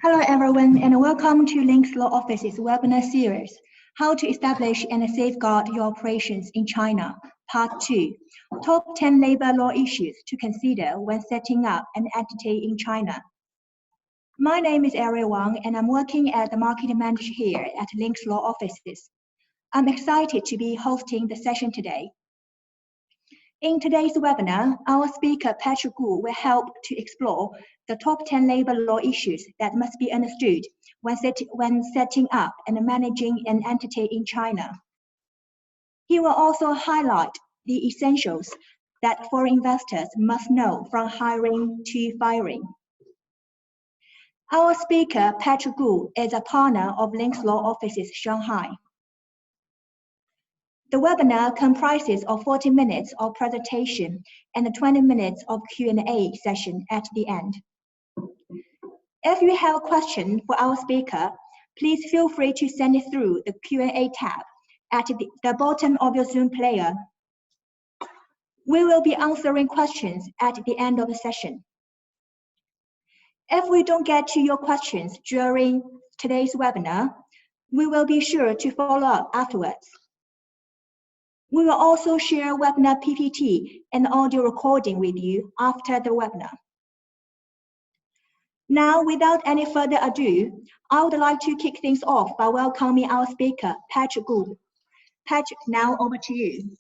Hello everyone and welcome to Llinks Law Office's webinar series, How to Establish and Safeguard Your Operations in China, Part 2, Top 10 Labor Law Issues to Consider when Setting Up an Entity in China. My name is Ariel Wang and I'm working as the Market Manager here at Llinks Law Offices. I'm excited to be hosting the session today. In today's webinar, our speaker Patrick Gu will help to explore the top 10 labor law issues that must be understood when setting up and managing an entity in China. He will also highlight the essentials that foreign investors must know from hiring to firing. Our speaker Patrick Gu is a partner of Llinks Law Offices Shanghai. The webinar comprises of 40 minutes of presentation and 20 minutes of Q&A session at the end. If you have a question for our speaker, please feel free to send it through the Q&A tab at the bottom of your Zoom player. We will be answering questions at the end of the session. If we don't get to your questions during today's webinar, we will be sure to follow up afterwards. We will also share webinar PPT and audio recording with you after the webinar. Now, without any further ado, I would like to kick things off by welcoming our speaker, Patrick Gu. Patrick, now over to you.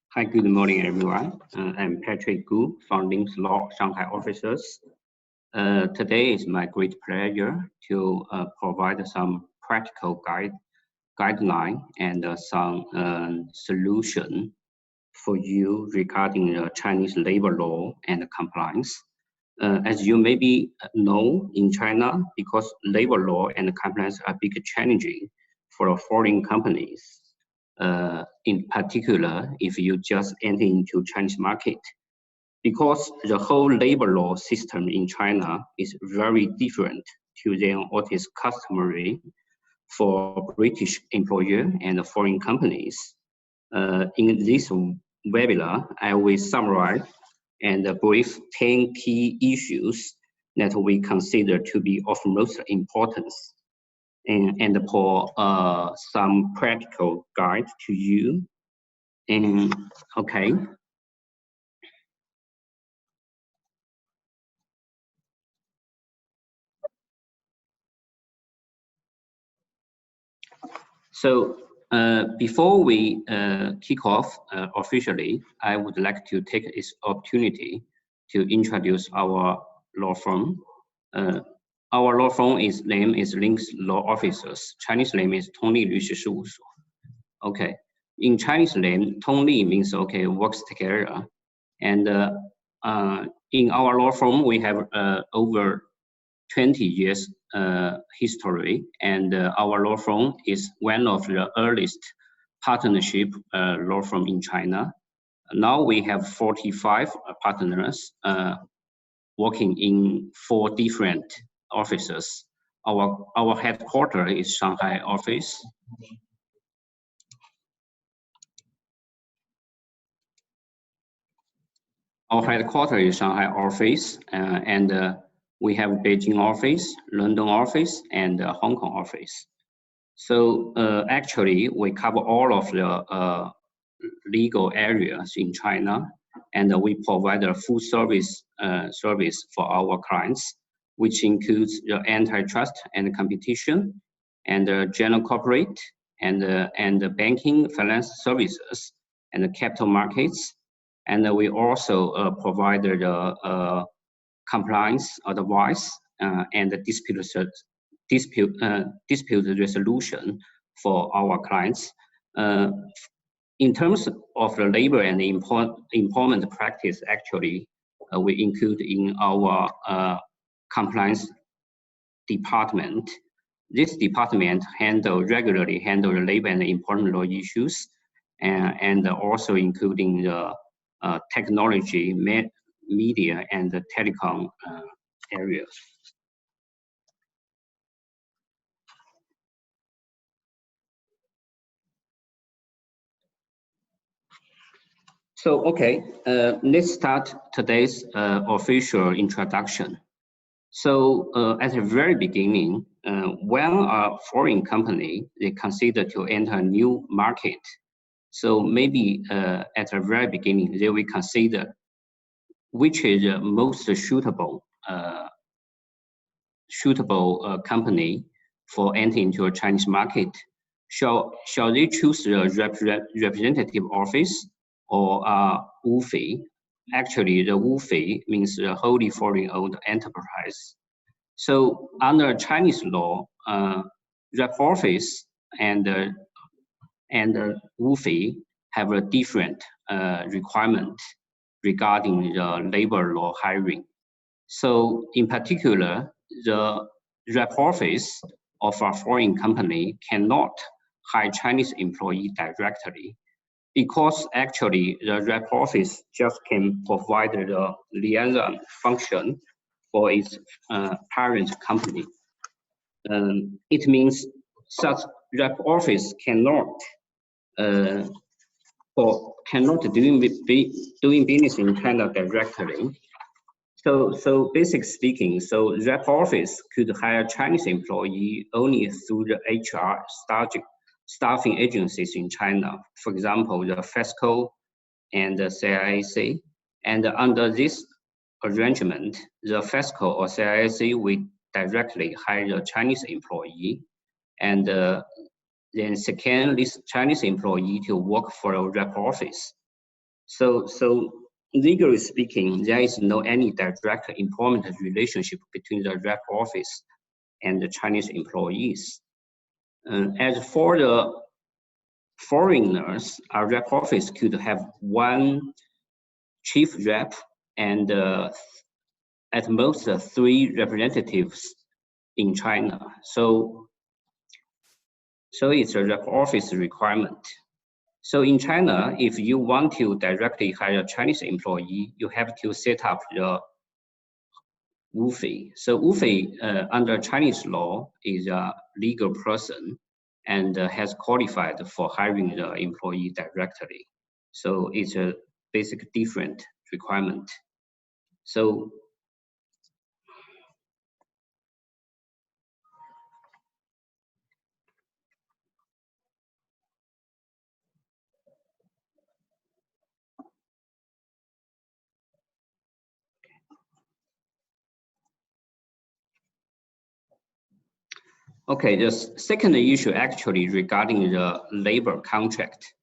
Hi, good morning, everyone. I'm Patrick Gu from Llinks Law Shanghai offices. Today is my great pleasure to provide some practical guideline and some solution for you regarding Chinese labor law and compliance. As you maybe know, in China, because labor law and compliance are big challenging for foreign companies. In particular, if you just enter into Chinese market, because the whole labor law system in China is very different to than what is customary for British employer and foreign companies. In this webinar, I will summarize and brief 10 key issues that we consider to be of most importance and for some practical guide to you. And okay. So before we kick off officially, I would like to take this opportunity to introduce our law firm. Our law firm name is Llinks Law Offices. Chinese name is Tongli 律师事务所. Okay, in Chinese name, Tongli means okay, works together. And in our law firm, we have over 20 years history, and our law firm is one of the earliest partnership law firm in China. Now we have 45 partners working in 4 different offices. Our headquarters is Shanghai office. Our headquarters is Shanghai office, and we have Beijing office, London office, and Hong Kong office. So actually, we cover all of the legal areas in China, and we provide a full service for our clients, which includes the antitrust and competition, and general corporate, and the banking, finance services, and the capital markets. And we also provide the compliance advice and dispute resolution for our clients. In terms of the labor and employment practice, actually, we include in our compliance department. This department regularly handle the labor and employment law issues, and also including the technology, media, and the telecom areas. So, okay, let's start today's official introduction. So at the very beginning, when a foreign company they consider to enter a new market, so maybe at the very beginning they will consider which is the most suitable company for entering into a Chinese market. Shall they choose the representative office or WFE? Actually, the WFE means the wholly foreign-owned enterprise. So under Chinese law, rep office and WFE have a different requirement regarding the labor law hiring. So in particular, the rep office of a foreign company cannot hire Chinese employee directly, because actually the rep office just can provide the liaison function for its parent company. It means such rep office cannot doing business in China directly. So basic speaking, so rep office could hire Chinese employee only through the HR staffing agencies in China. For example, the FESCO and the CIAC. And under this arrangement, the FESCO or CIAC will directly hire the Chinese employee, and then second this Chinese employee to work for a rep office. So legally speaking, there is no any direct employment relationship between the rep office and the Chinese employees. As for the foreigners, a rep office could have one chief rep and at most 3 representatives in China. So it's a rep office requirement. So in China, if you want to directly hire a Chinese employee, you have to set up the WFE. So WFE under Chinese law is a legal person and has qualified for hiring the employee directly. So it's a basic different requirement. So okay, the second issue actually regarding the labor contract.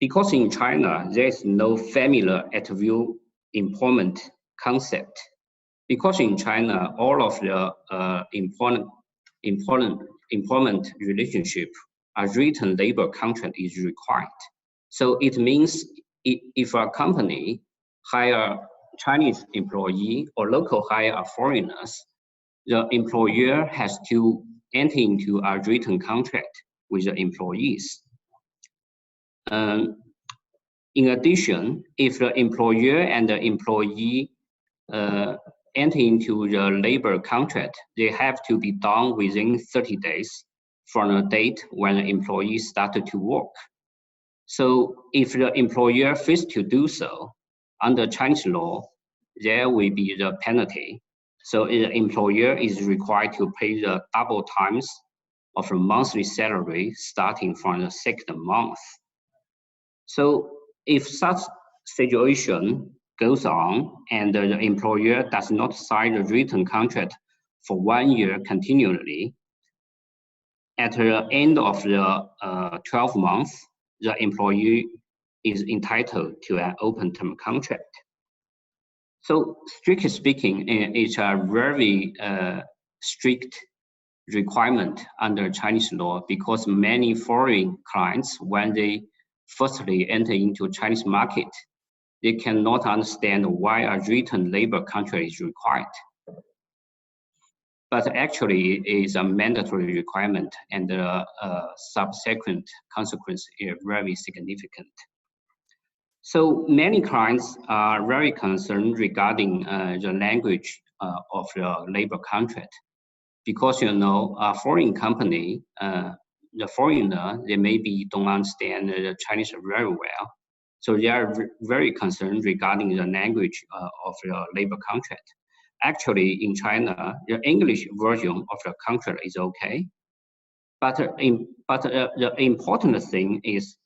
Because in China, there is no familiar at-will employment concept. Because in China, all of the employment relationship, a written labor contract is required. So it means if a company hire Chinese employee or local hire foreigners, the employer has to enter into a written contract with the employees. In addition, if the employer and the employee enter into the labor contract, they have to be done within 30 days from the date when the employee started to work. So if the employer fails to do so, under Chinese law, there will be the penalty. So the employer is required to pay the double times of the monthly salary starting from the second month. So if such situation goes on and the employer does not sign a written contract for 1 year continually, at the end of the 12 months, the employee is entitled to an open term contract. So strictly speaking, it's a very strict requirement under Chinese law, because many foreign clients, when they firstly enter into Chinese market, they cannot understand why a written labor contract is required. But actually, it is a mandatory requirement, and the subsequent consequence is very significant. So many clients are very concerned regarding the language of the labor contract, because a foreign company, the foreigner, they maybe don't understand the Chinese very well. So they are very concerned regarding the language of the labor contract. Actually, in China, the English version of the contract is okay. But the important thing is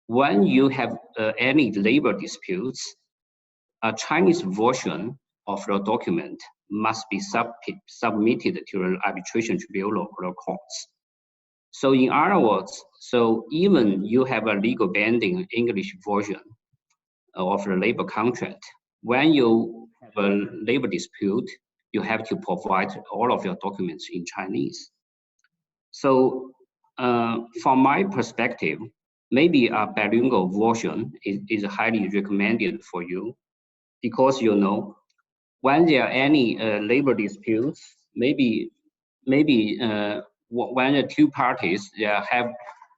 when you have any labor disputes, a Chinese version of the document must be submitted to the arbitration tribunal or the courts. So in other words, so even you have a legal binding English version of the labor contract, when you have a labor dispute, you have to provide all of your documents in Chinese. So from my perspective, maybe a bilingual version is highly recommended for you, because you know, when there are any labor disputes, maybe when the two parties have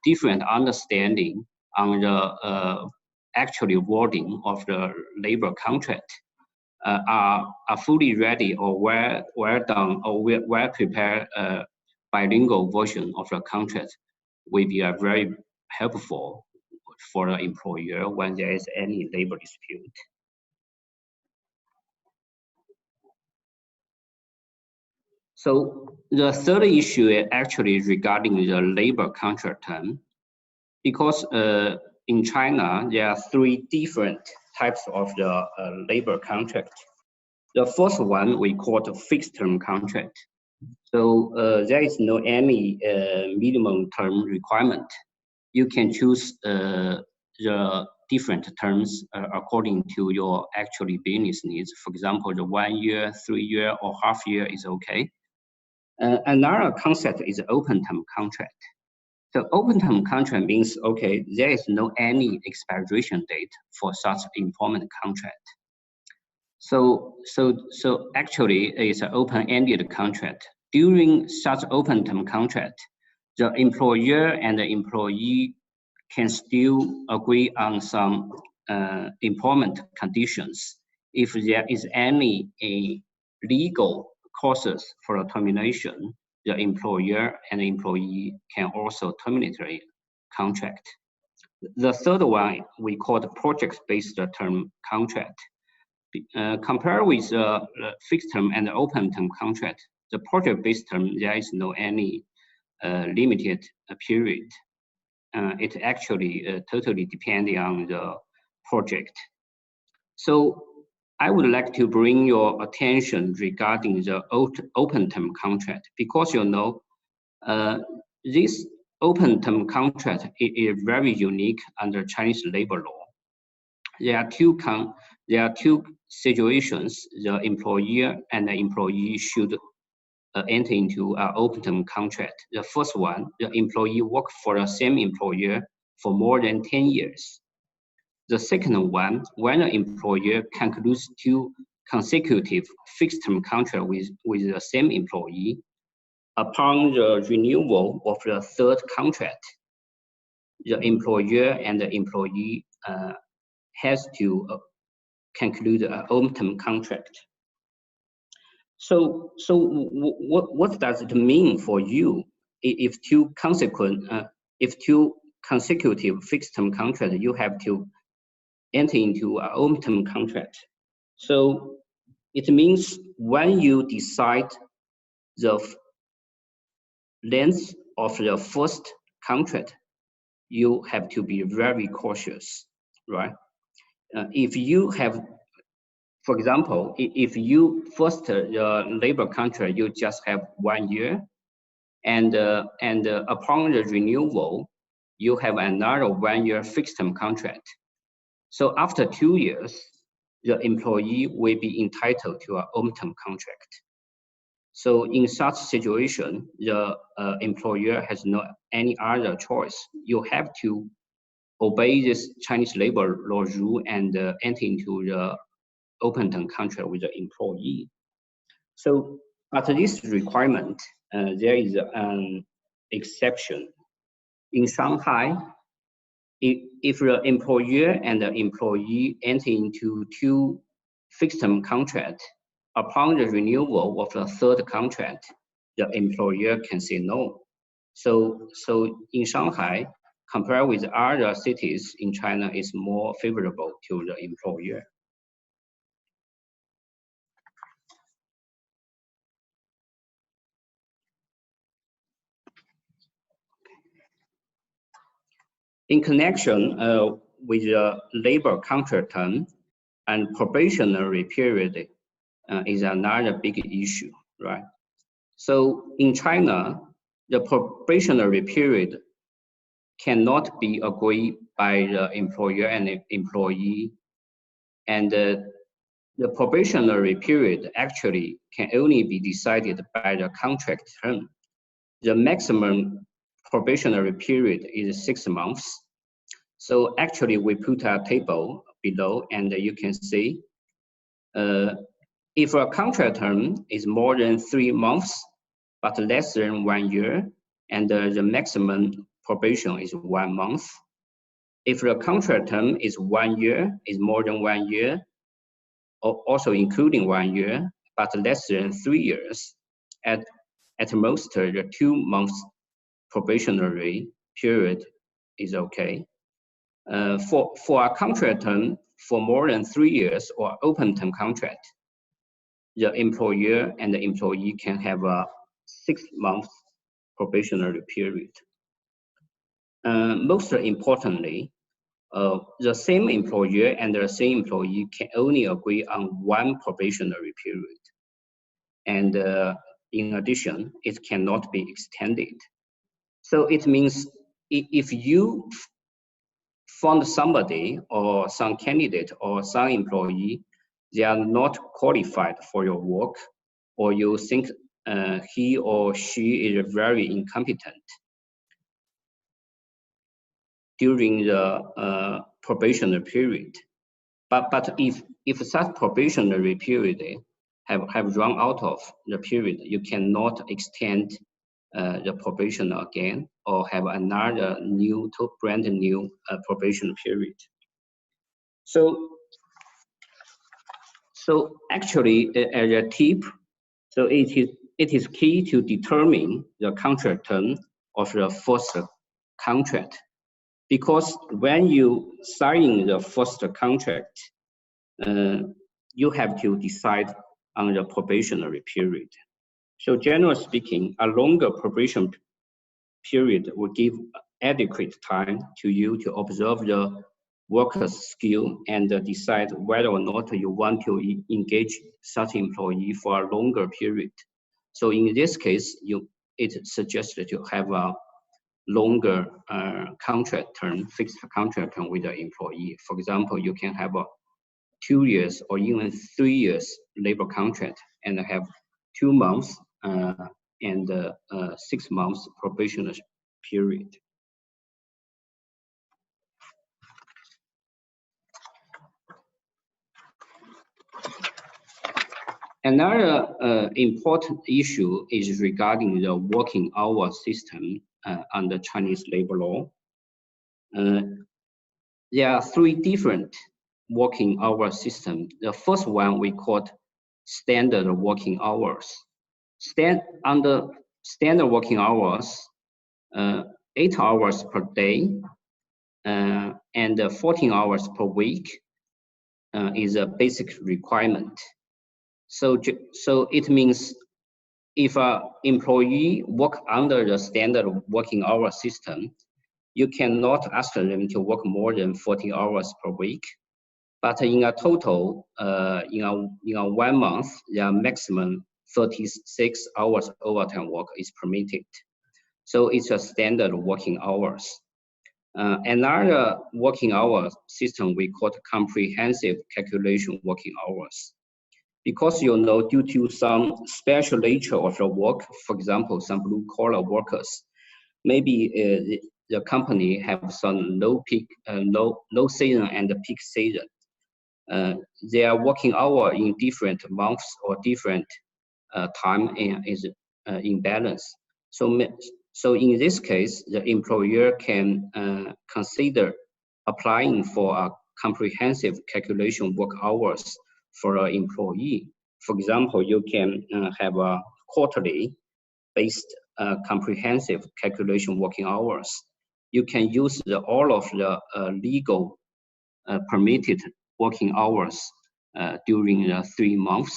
different understanding on the actual wording of the labor contract, are fully ready or well done or well prepared bilingual version of the contract will be very helpful for the employer when there is any labor dispute. So the third issue is actually regarding the labor contract term, because in China, there are three different types of the labor contract. The first one we call the fixed term contract. So there is no any minimum term requirement. You can choose the different terms according to your actually business needs. For example, the 1 year, 3 year, or half year is okay. Another concept is open term contract. So open term contract means, okay, there is no any expiration date for such employment contract. So actually it's an open-ended contract. During such open term contract, the employer and the employee can still agree on some employment conditions. If there is any legal causes for a termination, the employer and the employee can also terminate the contract. The third one we call the project-based term contract. Compared with the fixed term and the open term contract, the project-based term, there is no any limited period. It actually totally depending on the project. So I would like to bring your attention regarding the open term contract, because you know this open term contract is very unique under Chinese labor law. There are two situations the employer and the employee should enter into an open term contract. The first one, the employee work for the same employer for more than 10 years. The second one, when an employer concludes 2 consecutive fixed term contract with the same employee, upon the renewal of the third contract, the employer and the employee has to conclude an open term contract. So what does it mean for you if 2 consecutive fixed term contract, you have to enter into an open term contract? So it means when you decide the length of the first contract, you have to be very cautious, right? If you have, for example, if you first labor contract, you just have 1 year, and upon the renewal, you have another 1 year fixed term contract. So after 2 years, the employee will be entitled to an open term contract. So in such situation, the employer has no any other choice. You have to obey this Chinese labor law rule and enter into the open term contract with the employee. So after this requirement, there is an exception. In Shanghai, if the employer and the employee enter into 2 fixed term contracts, upon the renewal of the third contract, the employer can say no. So in Shanghai, compared with other cities in China, is more favorable to the employer. In connection with the labor contract term and probationary period is another big issue, right? So in China, the probationary period cannot be agreed by the employer and the employee, and the probationary period actually can only be decided by the contract term. The maximum probationary period is 6 months. So actually we put a table below, and you can see if a contract term is more than 3 months, but less than 1 year, and the maximum probation is 1 month. If the contract term is 1 year, is more than 1 year, also including 1 year, but less than 3 years, at most the 2 months probationary period is okay. For a contract term for more than 3 years or open term contract, the employer and the employee can have a 6 months probationary period. Most importantly, the same employer and the same employee can only agree on 1 probationary period. And in addition, it cannot be extended. So it means if you found somebody or some candidate or some employee, they are not qualified for your work, or you think he or she is very incompetent during the probationary period. But if such probationary period have run out of the period, you cannot extend the probation again or have another new, brand new probation period. So actually, as a tip, so it is key to determine the contract term of the first contract, because when you sign the first contract, you have to decide on the probationary period. So generally speaking, a longer probation period will give adequate time to you to observe the worker's skill and decide whether or not you want to engage such employee for a longer period. So in this case, it's suggested to have a longer contract term, fixed contract term with the employee. For example, you can have a 2 years or even 3 years labor contract and have 2 months and 6 months probationary period. Another important issue is regarding the working hour system under Chinese labor law. There are 3 different working hour systems. The first one we call standard working hours. Under standard working hours, 8 hours per day and 14 hours per week is a basic requirement. So it means if an employee work under the standard working hour system, you cannot ask them to work more than 40 hours per week. But in a total, in a 1 month, their maximum 36 hours overtime work is permitted. So it's a standard working hours. Another working hour system we call comprehensive calculation working hours. Because due to some special nature of the work, for example, some blue collar workers, maybe the company have some low season and peak season. Their working hour in different months or different time is imbalance. So in this case, the employer can consider applying for a comprehensive calculation work hours for an employee. For example, you can have a quarterly based comprehensive calculation working hours. you can use all of the legal permitted working hours during the 3 months.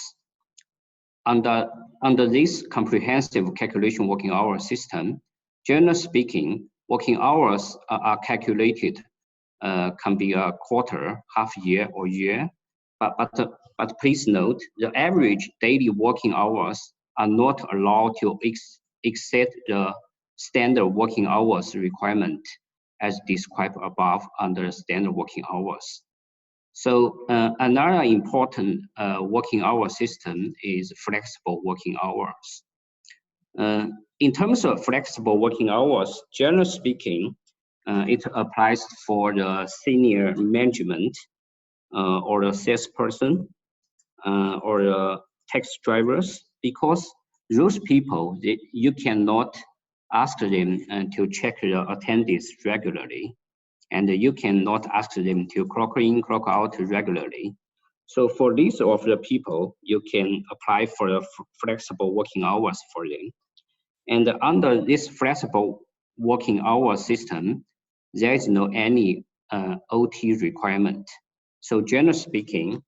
Under this comprehensive calculation working hour system, generally speaking, working hours are calculated, can be a quarter, half year, or year. But please note, the average daily working hours are not allowed to exceed the standard working hours requirement as described above under standard working hours. So another important working hour system is flexible working hours. In terms of flexible working hours, generally speaking, it applies for the senior management or the salesperson or the taxi drivers, because those people, you cannot ask them to check the attendance regularly, and you cannot ask them to clock in, clock out regularly. So for these of the people, you can apply for the flexible working hours for them. And under this flexible working hour system, there is no any OT requirement. So generally speaking,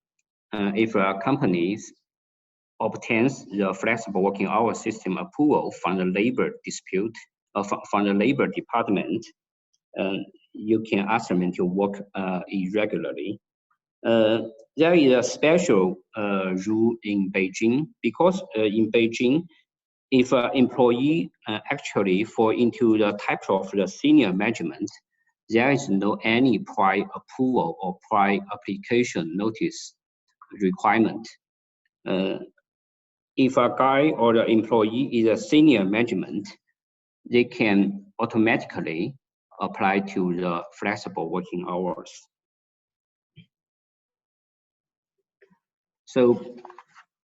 if a company obtains the flexible working hour system approval from the labor dispute, from the labor department, you can ask them to work irregularly. There is a special rule in Beijing, because in Beijing, if an employee actually fall into the type of the senior management, there is no any prior approval or prior application notice requirement. If a guy or the employee is a senior management, they can automatically apply to the flexible working hours. So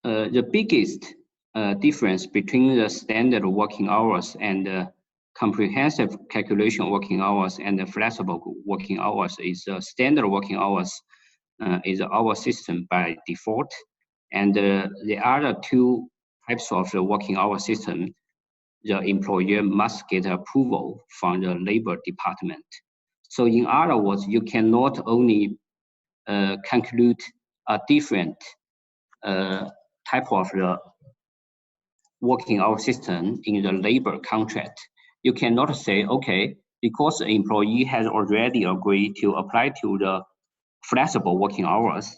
the biggest difference between the standard working hours and the comprehensive calculation working hours and the flexible working hours is standard working hours is our system by default, and the other two types of the working hour system, the employer must get approval from the labor department. So in other words, you cannot only conclude a different type of the working hour system in the labor contract. You cannot say, okay, because the employee has already agreed to apply to the flexible working hours,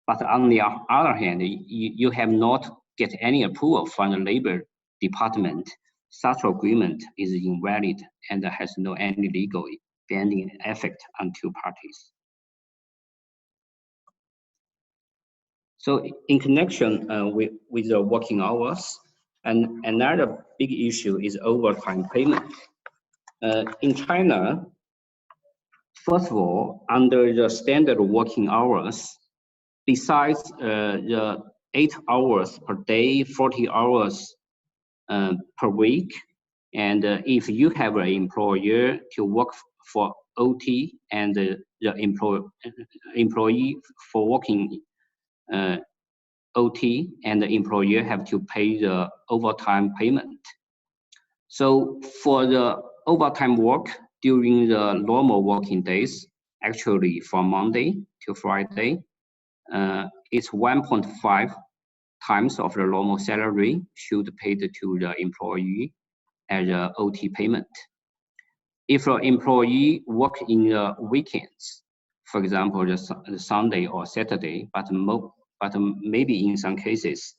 but on the other hand, you have not get any approval from the labor department. Such agreement is invalid and has no any legal binding effect on two parties. So in connection with the working hours, and another big issue is overtime payment. In China, first of all, under the standard working hours, besides the 8 hours per day, 40 hours per week, and if you have an employer to work for OT and the employee for working OT, and the employer have to pay the overtime payment. So for the overtime work during the normal working days, actually from Monday to Friday, it's 1.5 times of the normal salary should be paid to the employee as an OT payment. If an employee work in the weekends, for example, the Sunday or Saturday, but maybe in some cases,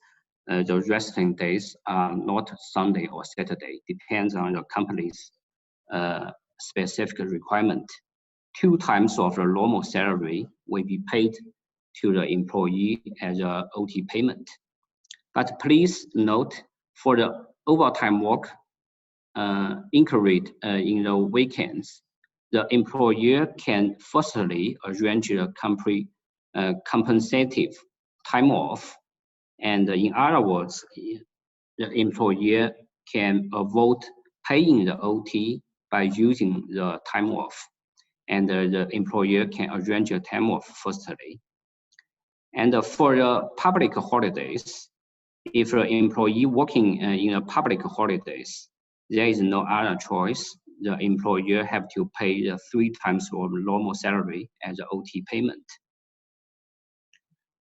the resting days are not Sunday or Saturday, depends on the company's specific requirement. 2 times of the normal salary will be paid to the employee as an OT payment. But please note, for the overtime work incurred in the weekends, the employer can firstly arrange a compensative time off, and in other words, the employer can avoid paying the OT by using the time off, and the employer can arrange a time off firstly. And for the public holidays, if an employee working in a public holidays, there is no other choice the employer have to pay the 3 times of normal salary as an OT payment.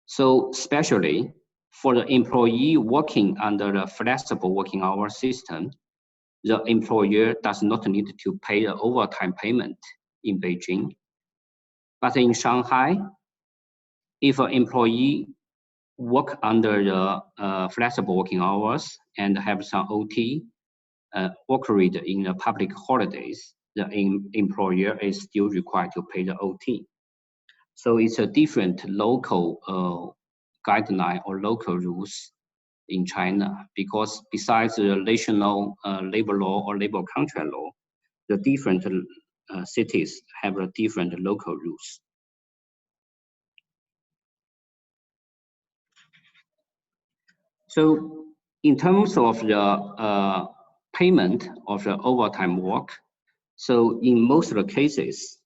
So especially for the employee working under the flexible working hour system, the employer does not need to pay the overtime payment in Beijing. But in Shanghai, if an employee work under the flexible working hours and have some OT occurred in the public holidays, the employer is still required to pay the OT. So it's a different local guideline or local rules in China, because besides the national labor law or labor contract law, the different cities have a different local rules. So in terms of the payment of the overtime work, so in most of the cases,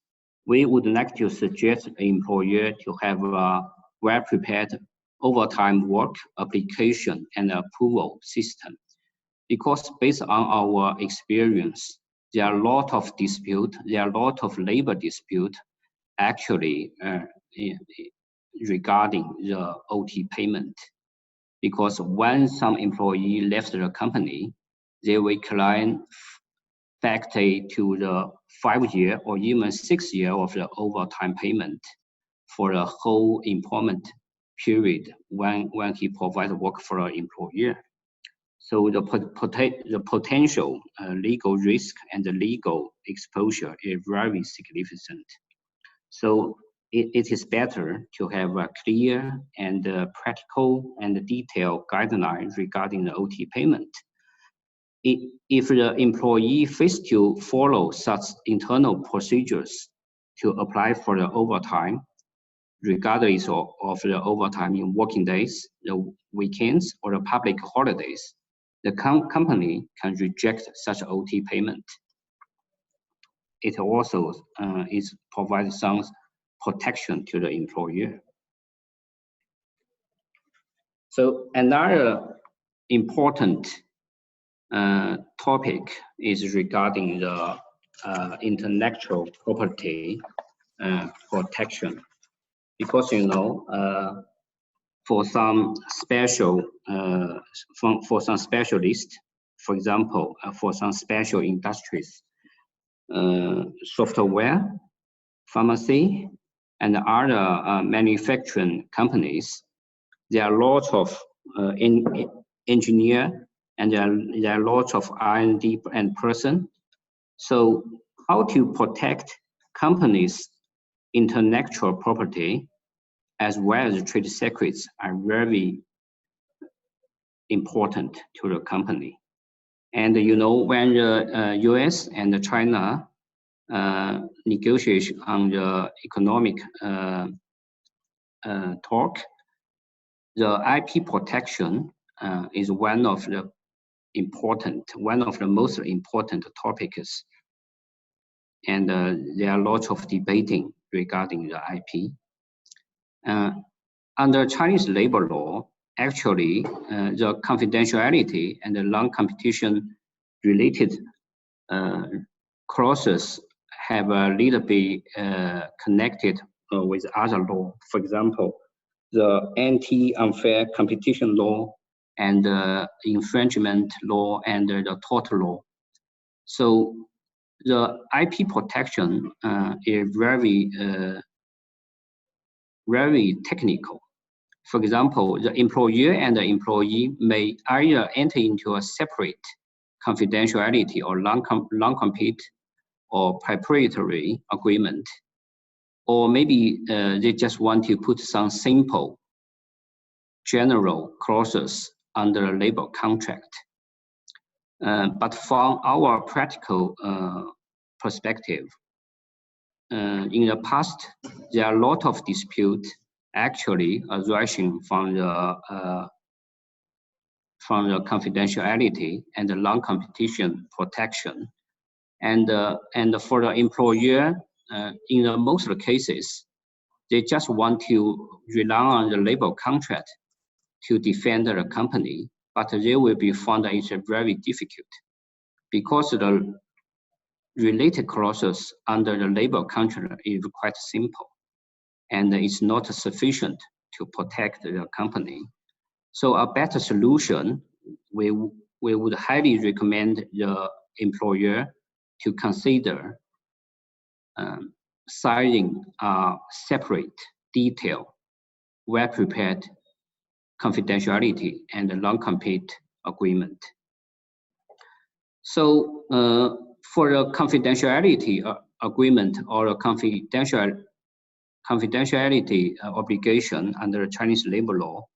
we would like to suggest the employer to have a well-prepared overtime work application and approval system. Because based on our experience, there are a lot of dispute, there are a lot of labor dispute actually regarding the OT payment. Because when some employee left the company, they will claim factor to the 5-year or even 6 year of the overtime payment for the whole employment period when he provides work for an employer. So the potential legal risk and the legal exposure is very significant. So it is better to have a clear and practical and detailed guidelines regarding the OT payment. If the employee fails to follow such internal procedures to apply for the overtime, regardless of the overtime in working days, the weekends, or the public holidays, the company can reject such OT payment. It also provides some protection to the employer. So another important topic is regarding the intellectual property protection, because for some special for some specialists, for example, for some special industries, software, pharmacy, and other manufacturing companies, there are lots of engineer, and there are lots of R&D and person. So how to protect companies' intellectual property as well as trade secrets are very important to the company. And when the US and China negotiate on the economic talk, the IP protection is one of the most important topics, and there are lots of debating regarding the IP. Under Chinese labor law, actually, the confidentiality and the non-competition related clauses have a little bit connected with other law. For example, the anti-unfair competition law and the infringement law and the tort law. So the IP protection is very technical. For example, the employer and the employee may either enter into a separate confidentiality or non-compete or proprietary agreement, or maybe they just want to put some simple general clauses under a labor contract. But from our practical perspective, in the past, there are a lot of disputes actually arising from the confidentiality and the non-competition protection, and for the employer, in the most of the cases, they just want to rely on the labor contract to defend the company, but they will be found that it's very difficult, because the related clauses under the labor contract is quite simple, and it's not sufficient to protect the company. So a better solution, we would highly recommend the employer to consider signing a separate, detailed, well-prepared confidentiality and non-compete agreement. So for a confidentiality agreement or a confidentiality obligation under Chinese labor law,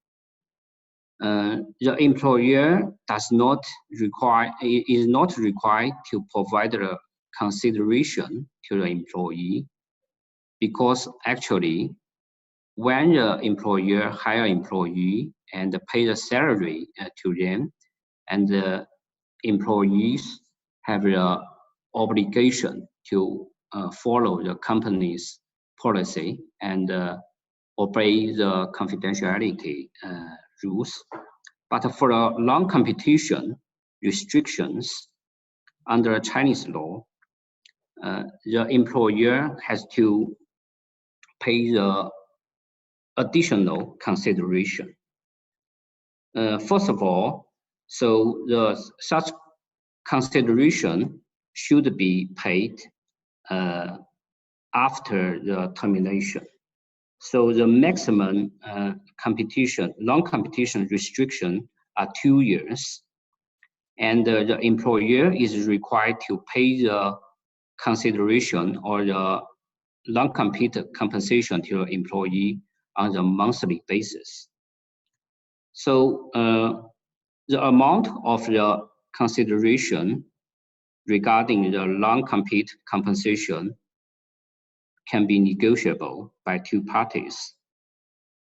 the employer is not required to provide a consideration to the employee, because actually when the employer hire employee and pay the salary to them, and the employees have the obligation to follow the company's policy and obey the confidentiality rules. But for a non-competition restrictions under Chinese law, the employer has to pay the additional consideration. First of all, so such consideration should be paid after the termination. So the maximum non-competition restriction are 2 years, and the employer is required to pay the consideration or the non-compete compensation to the employee on a monthly basis. So the amount of the consideration regarding the non-compete compensation can be negotiable by 2 parties.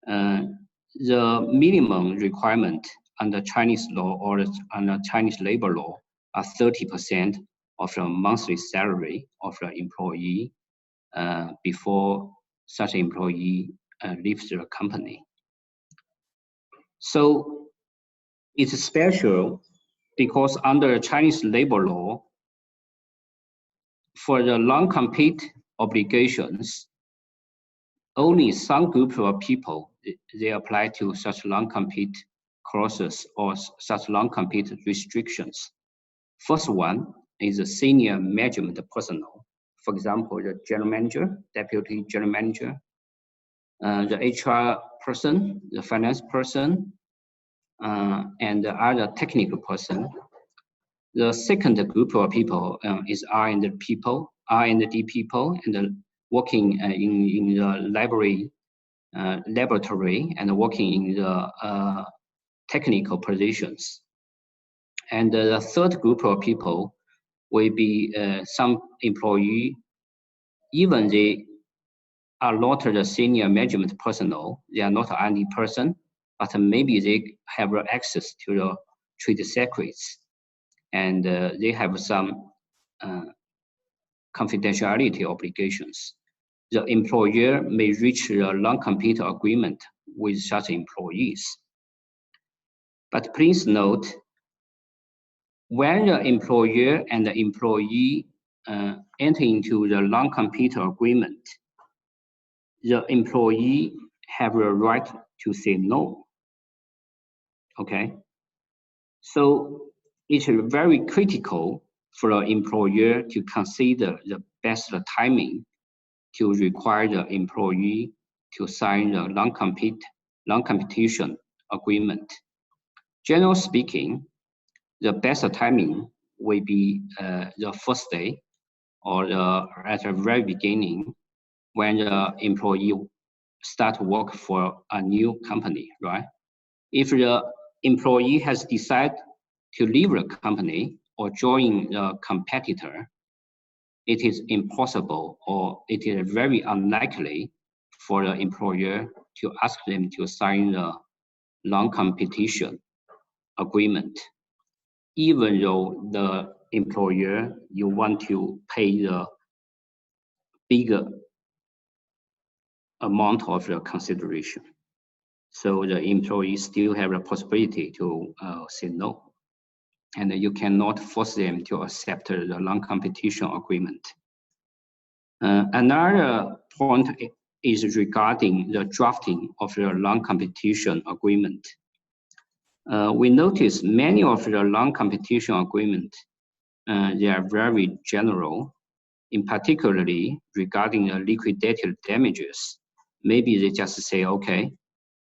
The minimum requirement under Chinese law or under Chinese labor law are 30% of the monthly salary of the employee before such employee leaves the company. So it's special because under Chinese labor law, for the non-compete obligations, only some group of people, they apply to such non-compete clauses or such non-compete restrictions. First one is the senior management personnel. For example, the general manager, deputy general manager, the HR person, the finance person, and the other technical person. The second group of people is R&D people, and working in the laboratory and working in the technical positions. And the third group of people will be some employee, even they are not the senior management personnel, they are not an R&D person, but maybe they have access to the trade secrets, and they have some confidentiality obligations. The employer may reach a non-compete agreement with such employees. But please note, when the employer and the employee enter into the non-compete agreement, the employee have a right to say no. Okay? So it's very critical for the employer to consider the best timing to require the employee to sign the non-competition agreement. Generally speaking, the best timing will be the first day or at the very beginning when the employee start work for a new company, right? If the employee has decided to leave the company or join the competitor, it is impossible or it is very unlikely for the employer to ask them to sign the non-competition agreement, even though the employer, you want to pay the bigger amount of the consideration. So the employee still have the possibility to say no. and you cannot force them to accept the non-competition agreement. Another point is regarding the drafting of the non-competition agreement. We notice many of the non-competition agreement, they are very general, in particularly regarding the liquidated damages. Maybe they just say, okay,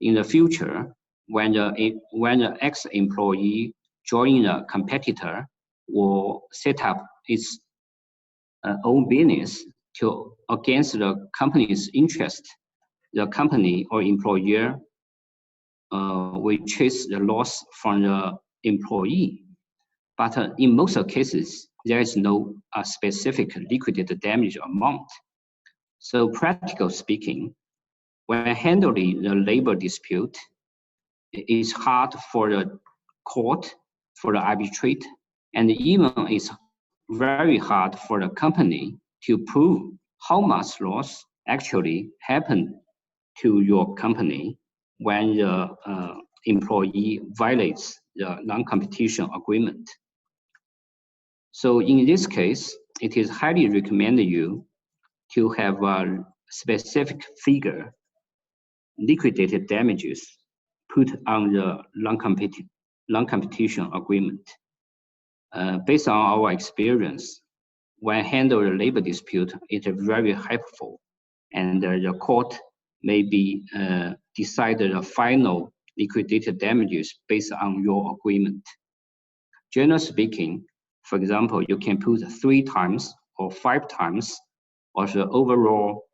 in the future, when the ex-employee join a competitor or set up its own business against the company's interest, the company or employer will chase the loss from the employee. But in most cases, there is no specific liquidated damage amount. So practical speaking, when handling the labor dispute, it is hard for the court, for the arbitrate, and even it's very hard for the company to prove how much loss actually happened to your company when the employee violates the non-competition agreement. So in this case, it is highly recommended you to have a specific figure, liquidated damages, put on the non-competition agreement. Based on our experience, when handling a labor dispute, it is very helpful, and the court may be decide the final liquidated damages based on your agreement. Generally speaking, for example, you can put 3 times or 5 times of the overall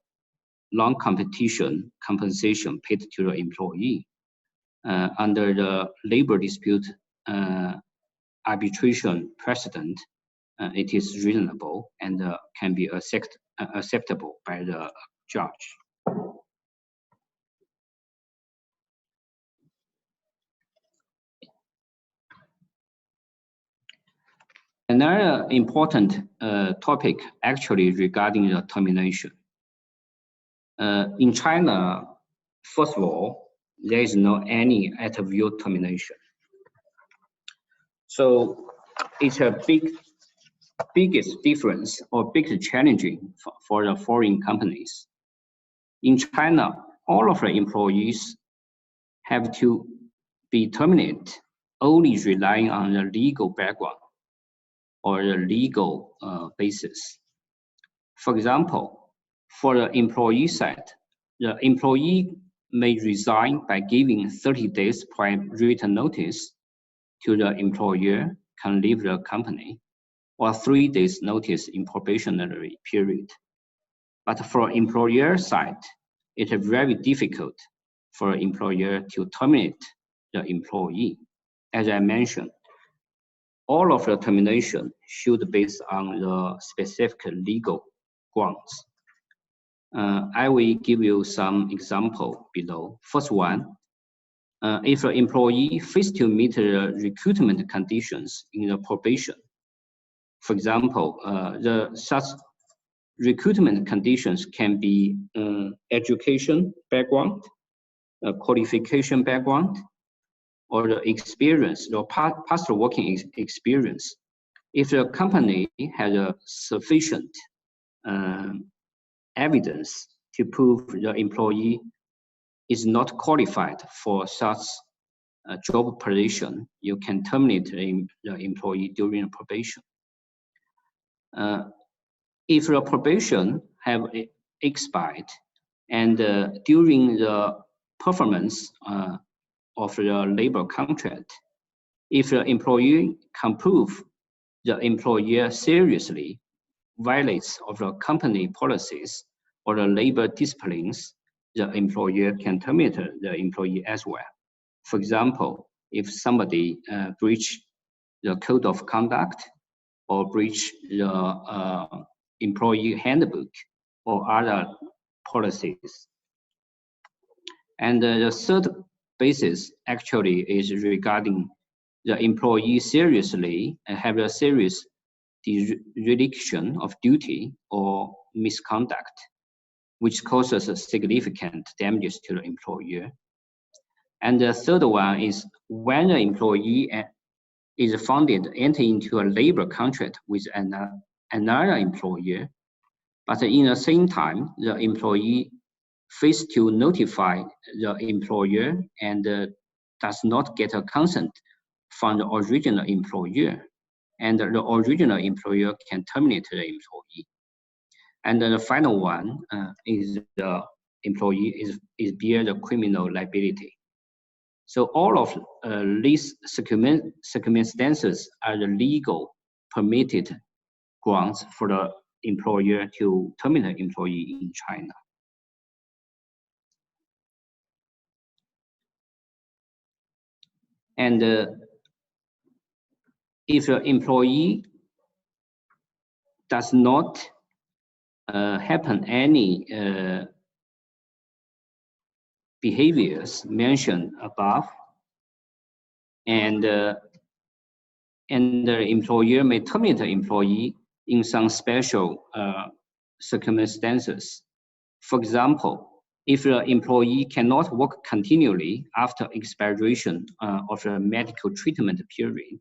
non-competition compensation paid to the employee. Under the labor dispute arbitration precedent, it is reasonable and can be acceptable by the judge. Another important topic actually regarding the termination. In China, first of all, there is no any at-will termination. So it's a biggest difference or biggest challenging for the foreign companies. In China, all of the employees have to be terminated only relying on the legal background or the legal basis. For example, for the employee side, the employee may resign by giving 30 days prior written notice to the employer can leave the company, or 3 days notice in probationary period. But for employer side, it is very difficult for employer to terminate the employee. As I mentioned, all of the termination should be based on the specific legal grounds. I will give you some example below. First one, if an employee fails to meet the recruitment conditions in the probation, for example, such recruitment conditions can be education background, qualification background, or the experience, or past working experience. If the company has a sufficient evidence to prove the employee is not qualified for such a job position, you can terminate the employee during probation. If the probation have expired and during the performance of the labor contract, if the employee can prove the employer seriously violates of the company policies or the labor disciplines, the employer can terminate the employee as well. For example, if somebody breach the code of conduct or breach the employee handbook or other policies. And the third basis actually is regarding the employee seriously have a serious dereliction of duty or misconduct, which causes significant damages to the employer. And the third one is when the employee is founded enter into a labor contract with another employer, but in the same time, the employee fails to notify the employer and does not get a consent from the original employer, and the original employer can terminate the employee. And then the final one is the employee is bear the criminal liability. So all of these circumstances are the legal permitted grounds for the employer to terminate employee in China. And if the employee does not happen any behaviors mentioned above, and the employer may terminate the employee in some special circumstances. For example, if the employee cannot work continually after expiration of the medical treatment period,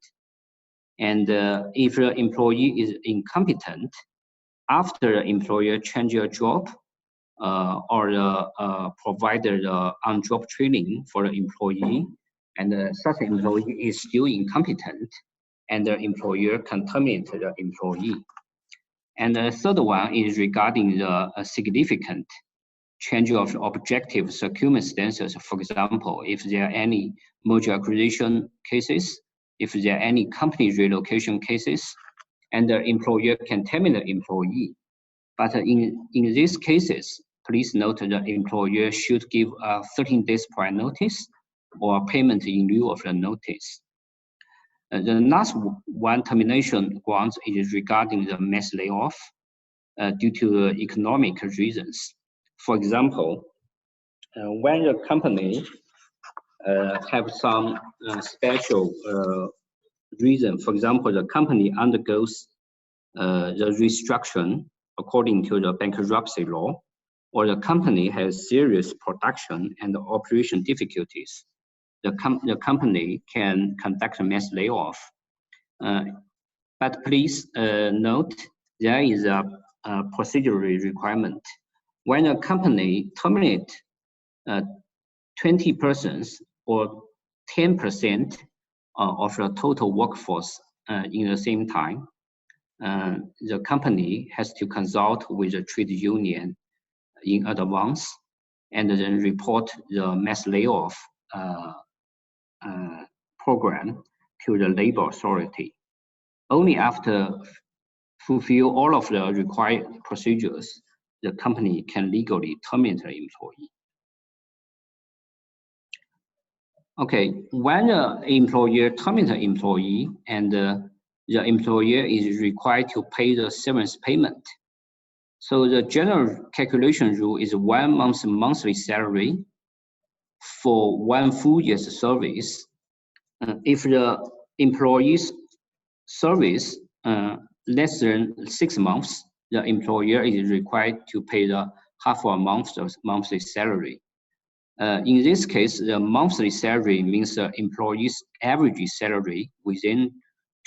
and if the employee is incompetent after the employer changes a job or provided on-job training for the employee, and such employee is still incompetent, and the employer can terminate the employee. And the third one is regarding the significant change of objective circumstances. For example, if there are any merger acquisition cases, if there are any company relocation cases, and the employer can terminate the employee. But in these cases, please note the employer should give a 13 days prior notice or payment in lieu of the notice. The last one termination grounds is regarding the mass layoff due to economic reasons. For example, when the company have some special reason, for example, the company undergoes the restructuring according to the bankruptcy law, or the company has serious production and operation difficulties, the company can conduct a mass layoff. But please note, there is a procedural requirement. When a company terminates 20 persons or 10% of the total workforce in the same time, the company has to consult with the trade union in advance and then report the mass layoff program to the labor authority. Only after fulfill all of the required procedures, the company can legally terminate the employee. Okay, when the employer terminates the employee and the employer is required to pay the severance payment. So the general calculation rule is 1 month's monthly salary for 1 full year's service. If the employee's service less than 6 months, the employer is required to pay the half a month's monthly salary. In this case, the monthly salary means the employee's average salary within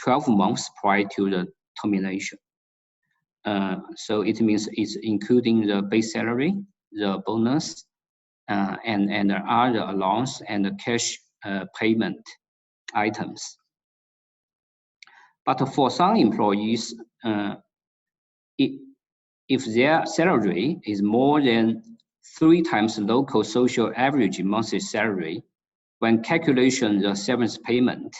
12 months prior to the termination. So it means it's including the base salary, the bonus, and the other allowance and the cash payment items. But for some employees, if their salary is more than 3 times local social average monthly salary, when calculation the severance payment,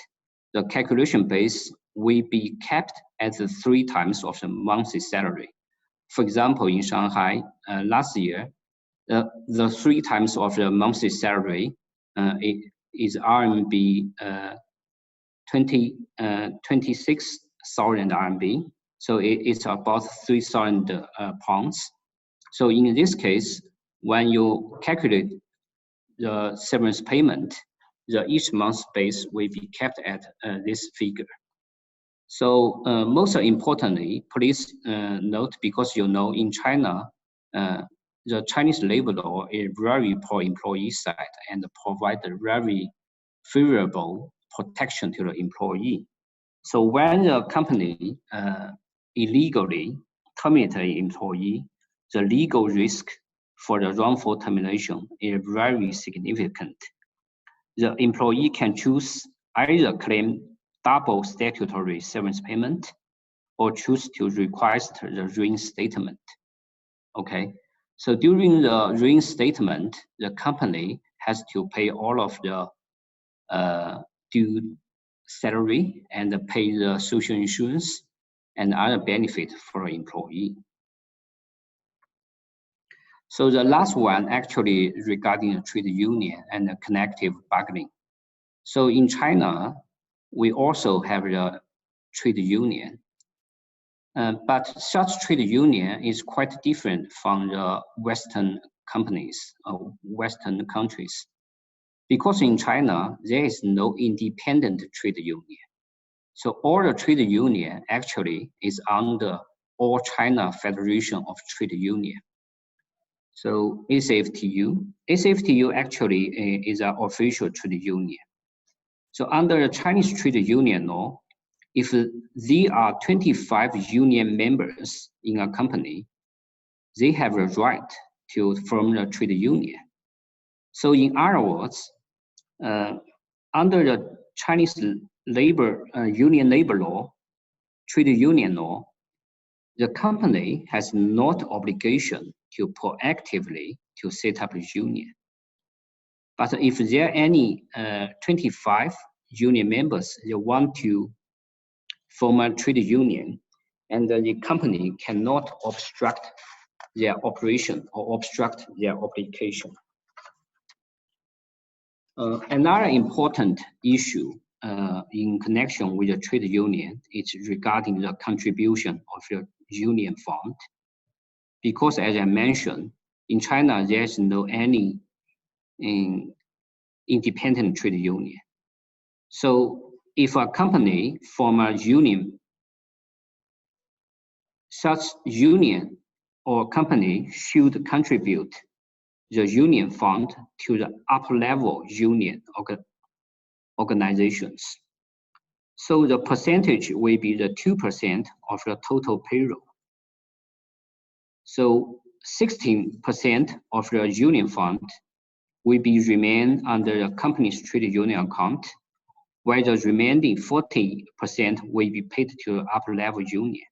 the calculation base will be kept at the 3 times of the monthly salary. For example, in Shanghai, last year, the 3 times of the monthly salary is RMB 26,000 RMB. So it's about 3,000 pounds. So in this case, when you calculate the severance payment, the each month's base will be kept at this figure. So most importantly, please note, because you know in China, the Chinese labor law is very pro-employee side and provide a very favorable protection to the employee. So when the company illegally terminates an employee, the legal risk for the wrongful termination is very significant. The employee can choose either claim double statutory severance payment or choose to request the reinstatement. Okay, so during the reinstatement, the company has to pay all of the due salary and pay the social insurance and other benefits for an employee. So the last one actually regarding the trade union and the collective bargaining. So in China, we also have the trade union, but such trade union is quite different from the Western companies or Western countries. Because in China, there is no independent trade union. So all the trade union actually is under All China Federation of Trade Union. So ACFTU actually is an official trade union. So under the Chinese trade union law, if there are 25 union members in a company, they have a right to form a trade union. So in other words, under the Chinese union labor law, trade union law, the company has not obligation to proactively to set up a union. But if there are any 25 union members they want to form a trade union, and the company cannot obstruct their operation or obstruct their obligation. Another important issue in connection with the trade union is regarding the contribution of the union fund. Because as I mentioned, in China, there's no any independent trade union. So if a company form a union, such union or company should contribute the union fund to the upper level union organizations. So the percentage will be the 2% of the total payroll. So 16% of the union fund will be remain under the company's trade union account, while the remaining 40% will be paid to the upper level union.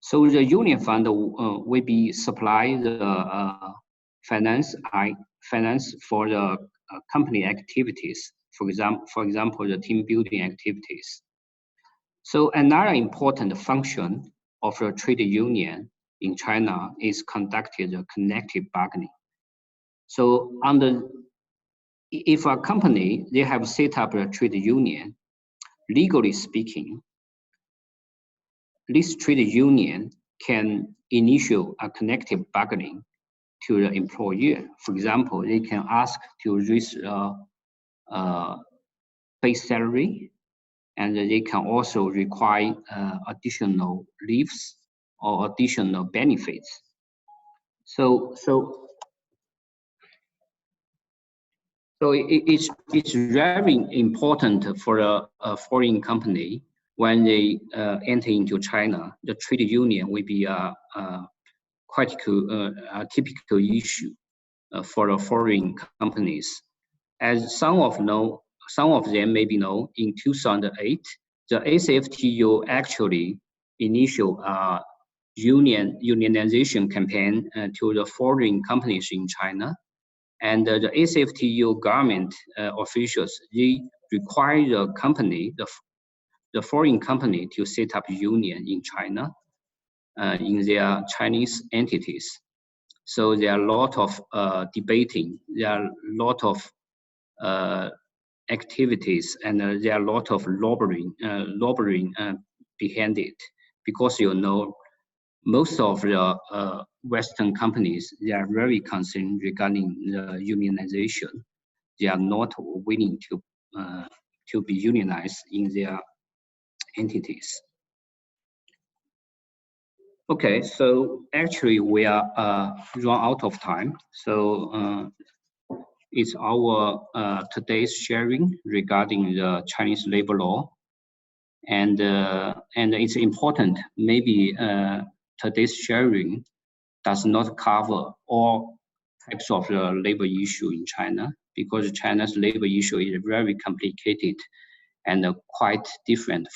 So the union fund will be supply the finance for the company activities. For example, the team building activities. So another important function of the trade union in China is conducting the collective bargaining. So if a company, they have set up a trade union, legally speaking, this trade union can initiate a collective bargaining to the employer. For example, they can ask to raise base salary, and they can also require additional leaves or additional benefits. So it's very important for a foreign company when they enter into China. The trade union will be a typical issue for the foreign companies. As some of them maybe know, in 2008, the ACFTU actually initial unionization campaign to the foreign companies in China. And the ACFTU government officials, they require the company, the foreign company, to set up a union in China, in their Chinese entities. So there are a lot of debating, there are a lot of activities, and there are a lot of lobbying behind it, because most of the Western companies, they are very concerned regarding the unionization. They are not willing to be unionized in their entities. Okay, so actually we are run out of time. So it's our today's sharing regarding the Chinese labor law. and it's important. Maybe today's sharing does not cover all types of the labor issue in China, because China's labor issue is very complicated and quite different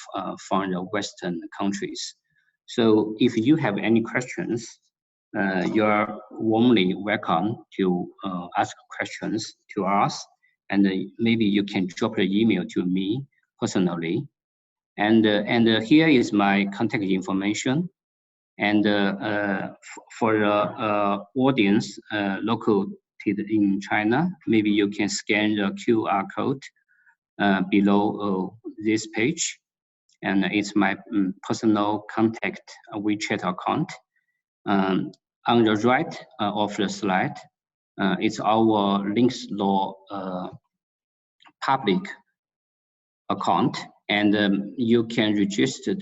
from the Western countries. So if you have any questions, you are warmly welcome to ask questions to us, and maybe you can drop an email to me personally. And here is my contact information. And for the audience located in China, maybe you can scan the QR code below this page. And it's my personal contact WeChat account. On the right of the slide, it's our Llinks Law public account, and you can register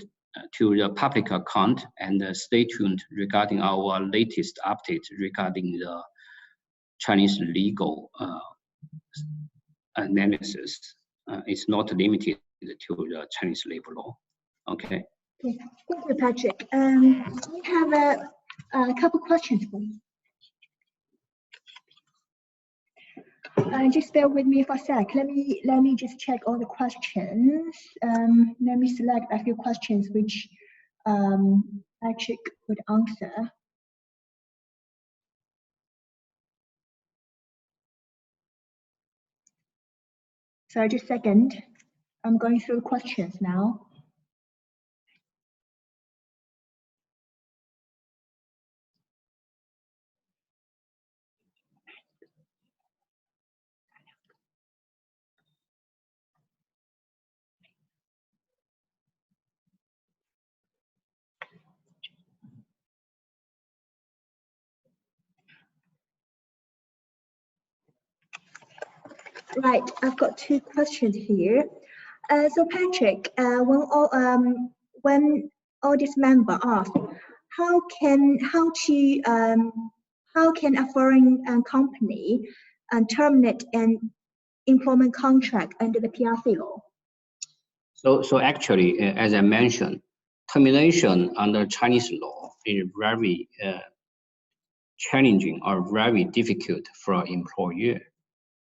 to the public account and stay tuned regarding our latest update regarding the Chinese legal analysis. It's not limited to the Chinese labor law. Okay. Okay. Thank you, Patrick. We have a couple questions for you. Just bear with me for a sec. Let me just check all the questions. Let me select a few questions which Patrick would answer. Sorry, just a second. I'm going through questions now. Right, I've got two questions here. So Patrick, when audience member asked, how can a foreign company terminate an employment contract under the PRC law? So actually, as I mentioned, termination under Chinese law is very challenging or very difficult for an employer.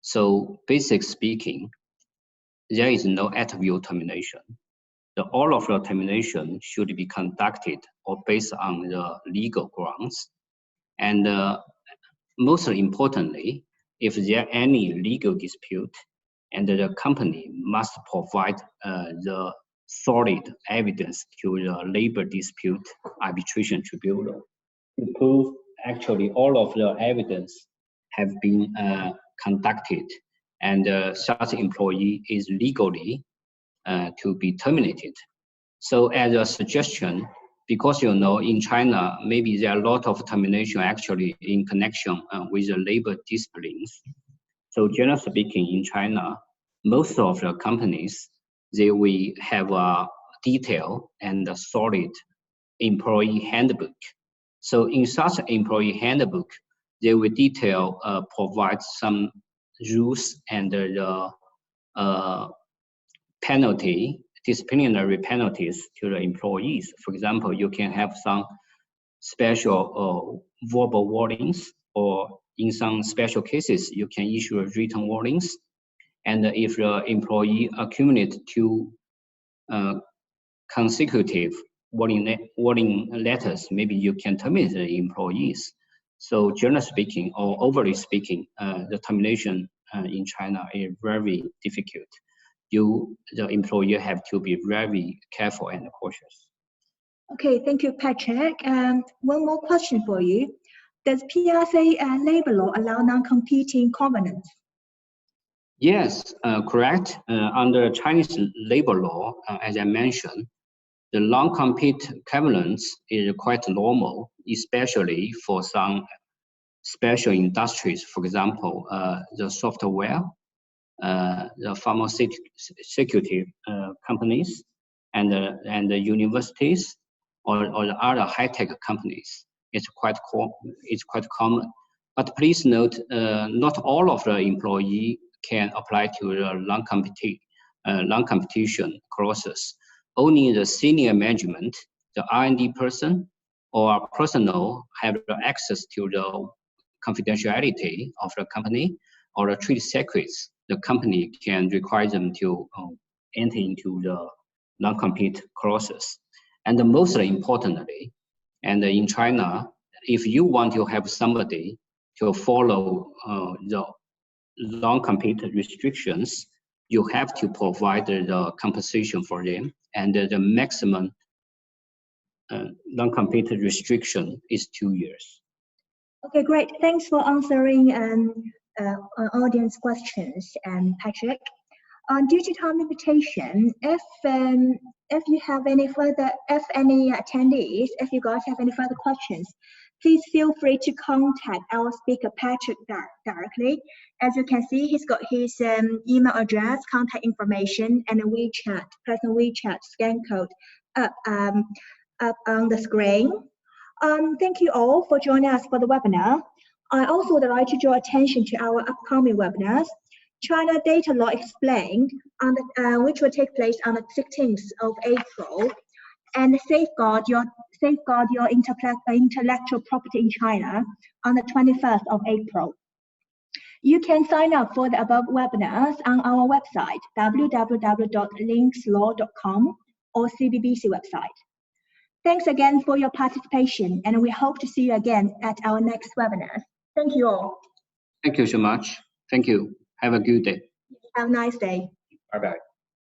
So basic speaking, there is no at-will termination. All of the termination should be conducted or based on the legal grounds. And most importantly, if there are any legal dispute, and the company must provide the solid evidence to the labor dispute arbitration tribunal to prove actually all of the evidence have been conducted, and such employee is legally to be terminated. So as a suggestion, because you know in China, maybe there are a lot of termination actually in connection with the labor disciplines. So generally speaking, in China, most of the companies, they will have a detailed and a solid employee handbook. So in such employee handbook, they will provide some rules and the disciplinary penalties to the employees. For example, you can have some special verbal warnings, or in some special cases, you can issue written warnings. And if the employee accumulates two consecutive warning letters, maybe you can terminate the employees. So generally speaking, or overly speaking, the termination in China is very difficult. The employer have to be very careful and cautious. Okay, thank you, Patrick. One more question for you. Does PRC labor law allow non-competing covenants? Yes, correct. Under Chinese labor law, as I mentioned, the non-compete covenants is quite normal, especially for some special industries. For example, the software, the pharmaceutical companies, and the universities, or the other high-tech companies. It's quite common. But please note, not all of the employee can apply to the non-competition clauses. only the senior management, the R&D person, or personnel have access to the confidentiality of the company or the trade secrets. The company can require them to enter into the non-compete clauses. And most importantly, and in China, if you want to have somebody to follow the non-compete restrictions, you have to provide the compensation for them, and the maximum non-compete restriction is 2 years. Okay, great. Thanks for answering audience questions, Patrick. Due to time limitation, if you have any further, if any attendees, if you guys have any further questions, please feel free to contact our speaker Patrick directly. As you can see, he's got his email address, contact information, and a WeChat, personal WeChat scan code up on the screen. Thank you all for joining us for the webinar. I also would like to draw attention to our upcoming webinars. China Data Law Explained, which will take place on the 16th of April, and Safeguard Your Intellectual Property in China on the 21st of April. You can sign up for the above webinars on our website, www.linkslaw.com or CBBC website. Thanks again for your participation, and we hope to see you again at our next webinar. Thank you all. Thank you so much. Thank you. Have a good day. Have a nice day. Bye-bye.